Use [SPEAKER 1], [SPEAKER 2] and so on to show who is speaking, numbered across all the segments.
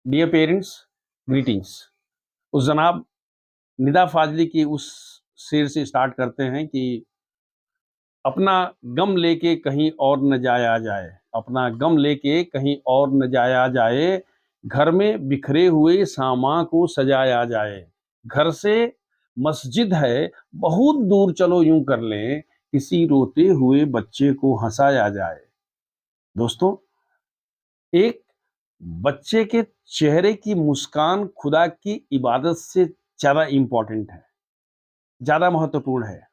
[SPEAKER 1] Dear parents, greetings. उस जनाब निदा फाजली की उस शेर से स्टार्ट करते हैं कि अपना गम लेके कहीं और न जाया जाए, अपना गम लेके कहीं और न जाया जाए, घर में बिखरे हुए सामां को सजाया जाए। घर से मस्जिद है, बहुत दूर चलो यूं कर लें, किसी रोते हुए बच्चे को हंसाया जाए। दोस्तों, एक बच्चे के चेहरे की मुस्कान खुदा की इबादत से ज़्यादा इम्पोर्टेंट है, ज़्यादा महत्वपूर्ण है।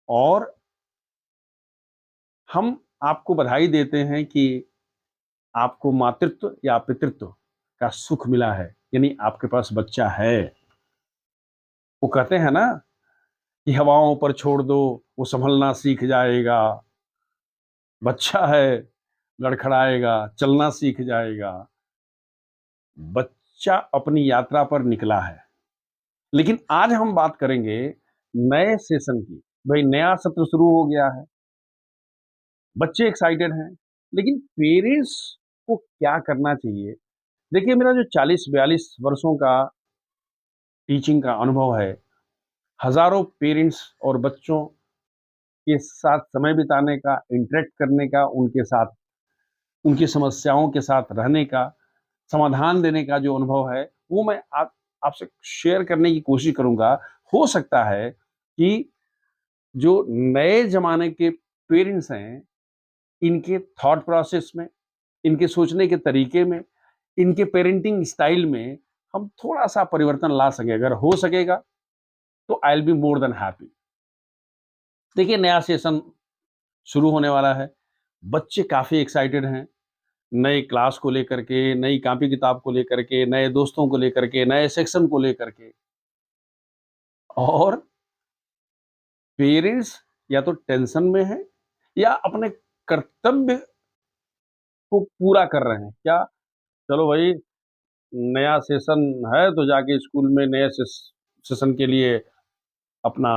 [SPEAKER 1] और हम आपको बधाई देते हैं कि आपको मातृत्व या पितृत्व का सुख मिला है, यानी आपके पास बच्चा है। वो कहते हैं ना कि हवाओं पर छोड़ दो, वो संभलना सीख जाएगा। बच्चा है, लड़खड़ाएगा, चलना सीख जाएगा। बच्चा अपनी यात्रा पर निकला है। लेकिन आज हम बात करेंगे नए सेशन की। भाई, नया सत्र शुरू हो गया है, बच्चे एक्साइटेड हैं, लेकिन पेरेंट्स को क्या करना चाहिए? देखिए, मेरा जो 40-42 वर्षों का टीचिंग का अनुभव है, हज़ारों पेरेंट्स और बच्चों के साथ समय बिताने का, इंटरैक्ट करने का, उनके साथ उनकी समस्याओं के साथ रहने का, समाधान देने का जो अनुभव है, वो मैं आपसे शेयर करने की कोशिश करूँगा। हो सकता है कि जो नए ज़माने के पेरेंट्स हैं, इनके थॉट प्रोसेस में, इनके सोचने के तरीके में, इनके पेरेंटिंग स्टाइल में हम थोड़ा-सा परिवर्तन ला सकें। अगर हो सकेगा, तो I will be more than happy. देखिए, नया सेशन शुरू होने वाला है। बच्चे काफ़ी एक्साइटेड हैं, नई क्लास को लेकर के, नई कॉपी-किताब को लेकर के, नए दोस्तों को लेकर के, नए सेक्शन को लेकर के। और पेरेंट्स या तो टेंशन में हैं या अपने कर्तव्य को पूरा कर रहे हैं। क्या, चलो भई, नया सेशन है तो जाके स्कूल में नए सेशन के लिए अपना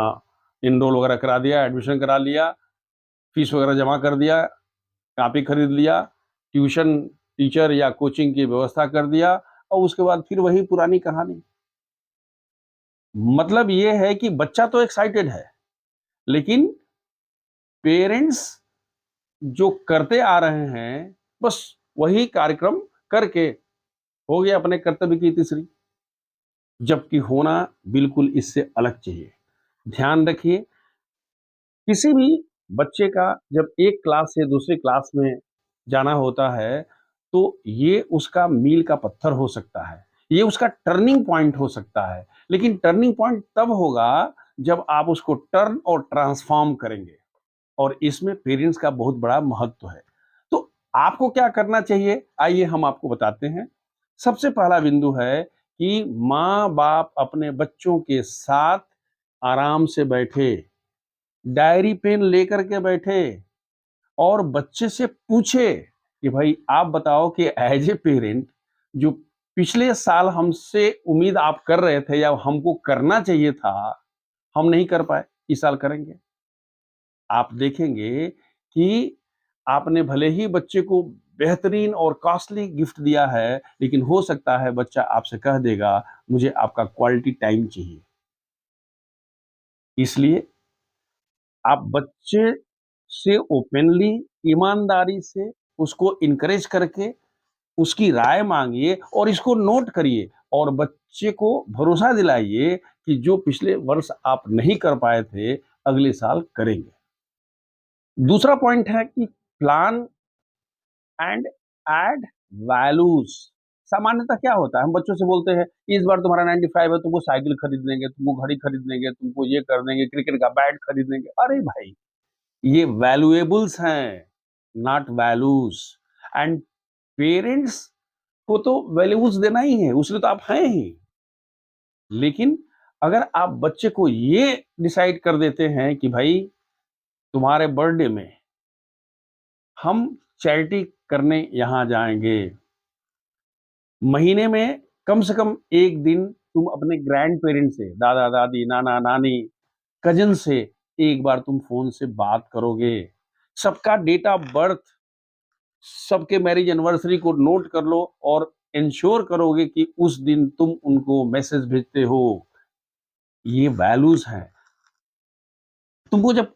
[SPEAKER 1] एनरोल वगैरह करा दिया, एडमिशन करा लिया, फीस वगैरह जमा कर दिया, कॉपी खरीद लिया, ट्यूशन टीचर या कोचिंग की व्यवस्था कर दिया और उसके बाद फिर वही पुरानी कहानी। मतलब ये है कि बच्चा तो एक्साइटेड है, लेकिन पेरेंट्स जो करते आ रहे हैं, बस वही कार्यक्रम करके हो गया अपने कर्तव्य की तीसरी। जबकि होना बिल्कुल इससे अलग चाहिए। ध्यान रखिए, किसी भी बच्चे का जब एक क्लास से दूसरी क्लास में जाना होता है, तो ये उसका मील का पत्थर हो सकता है, ये उसका टर्निंग पॉइंट हो सकता है। लेकिन टर्निंग पॉइंट तब होगा जब आप उसको टर्न और ट्रांसफॉर्म करेंगे, और इसमें पेरेंट्स का बहुत बड़ा महत्व है। तो आपको क्या करना चाहिए, आइए हम आपको बताते हैं। सबसे पहला बिंदु है कि माँ-बाप अपने बच्चों के साथ आराम से बैठे, डायरी पेन लेकर के बैठे और बच्चे से पूछे कि भाई आप बताओ कि एज ए पेरेंट, जो पिछले साल हमसे उम्मीद आप कर रहे थे या हमको करना चाहिए था, हम नहीं कर पाए, इस साल करेंगे। आप देखेंगे कि आपने भले ही बच्चे को बेहतरीन और कॉस्टली गिफ्ट दिया है, लेकिन हो सकता है बच्चा आपसे कह देगा, मुझे आपका क्वालिटी टाइम चाहिए। इसलिए आप बच्चे से ओपनली, ईमानदारी से उसको इनकरेज करके उसकी राय मांगिए और इसको नोट करिए और बच्चे को भरोसा दिलाइए कि जो पिछले वर्ष आप नहीं कर पाए थे, अगले साल करेंगे। दूसरा पॉइंट है कि प्लान एंड ऐड वैल्यूज। सामान्यतः क्या होता है, हम बच्चों से बोलते हैं इस बार तुम्हारा 95 है, तुमको साइकिल खरीद देंगे, तुमको घड़ी खरीद देंगे, तुमको ये कर देंगे, क्रिकेट का बैट खरीद देंगे। अरे भाई, ये वैल्यूएबल्स हैं, नॉट वैल्यूज। एंड पेरेंट्स को तो वैल्यूज देना ही है, उसलिए तो आप हैं ही। लेकिन अगर आप बच्चे को ये डिसाइड कर देते हैं कि भाई, तुम्हारे बर्थडे में हम चैरिटी करने यहाँ जाएंगे, महीने में कम से कम एक दिन तुम अपने ग्रैंड पेरेंट्स से, दादा दादी, नाना नानी, कजिन से एक बार तुम फोन से बात करोगे। सबका डेट ऑफ बर्थ, सबके मैरिज एनिवर्सरी को नोट कर लो और इंश्योर करोगे कि उस दिन तुम उनको मैसेज भेजते हो। ये वैल्यूज हैं। तुमको जब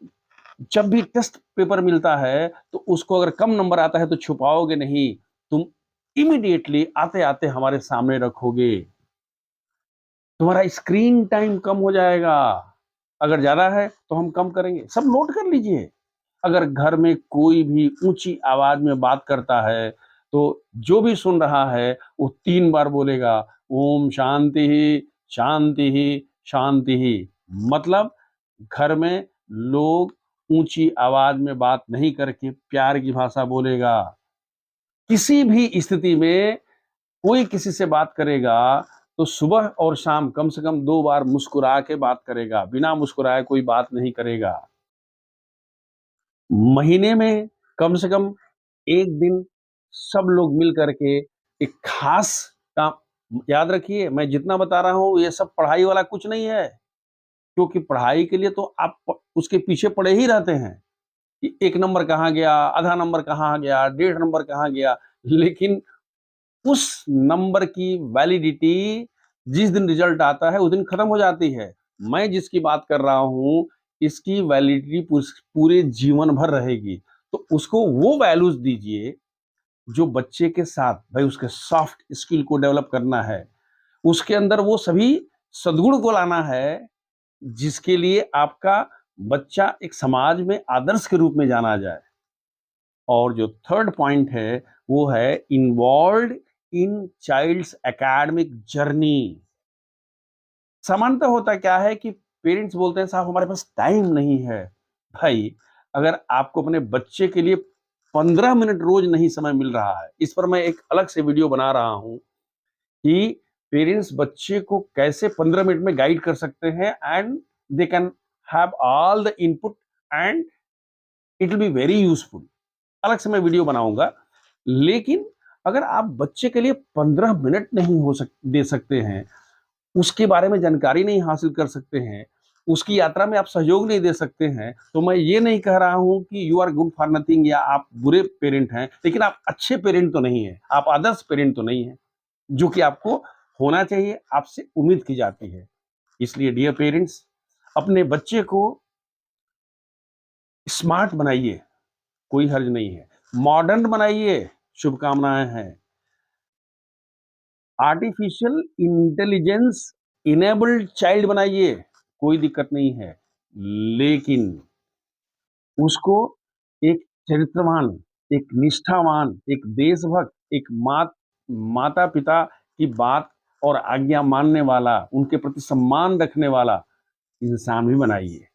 [SPEAKER 1] जब भी टेस्ट पेपर मिलता है तो उसको अगर कम नंबर आता है तो छुपाओगे नहीं, तुम इमीडिएटली आते आते हमारे सामने रखोगे। तुम्हारा स्क्रीन टाइम कम हो जाएगा। अगर ज्यादा है तो हम कम करेंगे। सब नोट कर लीजिए। अगर घर में कोई भी ऊंची आवाज में बात करता है तो जो भी सुन रहा है वो 3 बार बोलेगा, ओम शांति ही शांति ही शांति ही। मतलब घर में लोग ऊंची आवाज में बात नहीं करके प्यार की भाषा बोलेगा। किसी भी स्थिति में कोई किसी से बात करेगा तो सुबह और शाम कम से कम 2 बार मुस्कुरा के बात करेगा। बिना मुस्कुराए कोई बात नहीं करेगा। महीने में कम से कम 1 दिन सब लोग मिल करके एक खास काम। याद रखिए, मैं जितना बता रहा हूं ये सब पढ़ाई वाला कुछ नहीं है, क्योंकि पढ़ाई के लिए तो आप उसके पीछे पड़े ही रहते हैं कि 1 नंबर कहाँ गया, आधा नंबर कहाँ गया, 1.5 नंबर कहाँ गया। लेकिन उस नंबर की वैलिडिटी जिस दिन रिजल्ट आता है उस दिन खत्म हो जाती है। मैं जिसकी बात कर रहा हूं इसकी वैलिडिटी पूरे जीवन भर रहेगी। तो उसको वो वैल्यूज दीजिए जो बच्चे के साथ, भाई उसके सॉफ्ट स्किल को डेवलप करना है, उसके अंदर वो सभी सद्गुण को लाना है जिसके लिए आपका बच्चा एक समाज में आदर्श के रूप में जाना जाए। और जो थर्ड पॉइंट है वो है involve in child's academic journey. सामान्यतः होता क्या है कि पेरेंट्स बोलते हैं साहब हमारे पास टाइम नहीं है। भाई अगर आपको अपने बच्चे के लिए 15 मिनट रोज नहीं समय मिल रहा है, इस पर मैं एक अलग से वीडियो बना रहा हूं कि पेरेंट्स बच्चे को कैसे 15 मिनट में गाइड कर सकते हैं and they can have all the input and it will be very useful. अलग से मैं वीडियो बनाऊंगा। लेकिन अगर आप बच्चे के लिए 15 मिनट नहीं दे सकते हैं, उसके बारे में जानकारी नहीं हासिल कर सकते हैं, उसकी यात्रा में आप सहयोग नहीं दे सकते हैं, तो मैं ये नहीं कह रहा हूं कि you are good for nothing या आप बुरे पेरेंट हैं, लेकिन आप अच्छे पेरेंट तो नहीं है, आप आदर्श पेरेंट तो नहीं है, जो कि आपको होना चाहिए, आपसे उम्मीद की जाती है। इसलिए डियर पेरेंट्स, अपने बच्चे को स्मार्ट बनाइए, कोई हर्ज नहीं है। मॉडर्न बनाइए, शुभकामनाएं हैं। आर्टिफिशियल इंटेलिजेंस इनेबल्ड चाइल्ड बनाइए, कोई दिक्कत नहीं है। लेकिन उसको एक चरित्रवान, एक निष्ठावान, एक देशभक्त, एक माता पिता की बात और आज्ञा मानने वाला, उनके प्रति सम्मान रखने वाला इंसान भी बनाइए।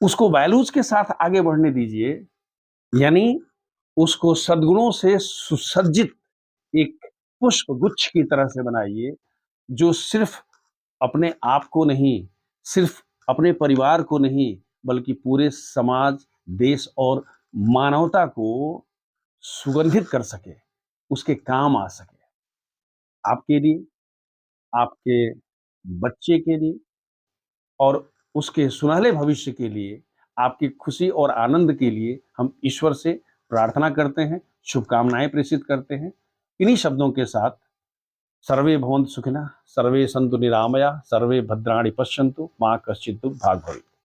[SPEAKER 1] उसको वैल्यूज के साथ आगे बढ़ने दीजिए, यानी उसको सद्गुणों से सुसज्जित एक पुष्प गुच्छ की तरह से बनाइए, जो सिर्फ अपने आप को नहीं, सिर्फ अपने परिवार को नहीं, बल्कि पूरे समाज, देश और मानवता को सुगंधित कर सके, उसके काम आ सके। आपके लिए, आपके बच्चे के लिए और उसके सुनहले भविष्य के लिए, आपकी खुशी और आनंद के लिए हम ईश्वर से प्रार्थना करते हैं, शुभकामनाएं प्रेषित करते हैं। इन्हीं शब्दों के साथ सर्वे भवन्तु सुखिनः, सर्वे सन्तु निरामया, सर्वे भद्राणि पश्यन्तु, मा कश्चित् दुःख भाग् भवेत्।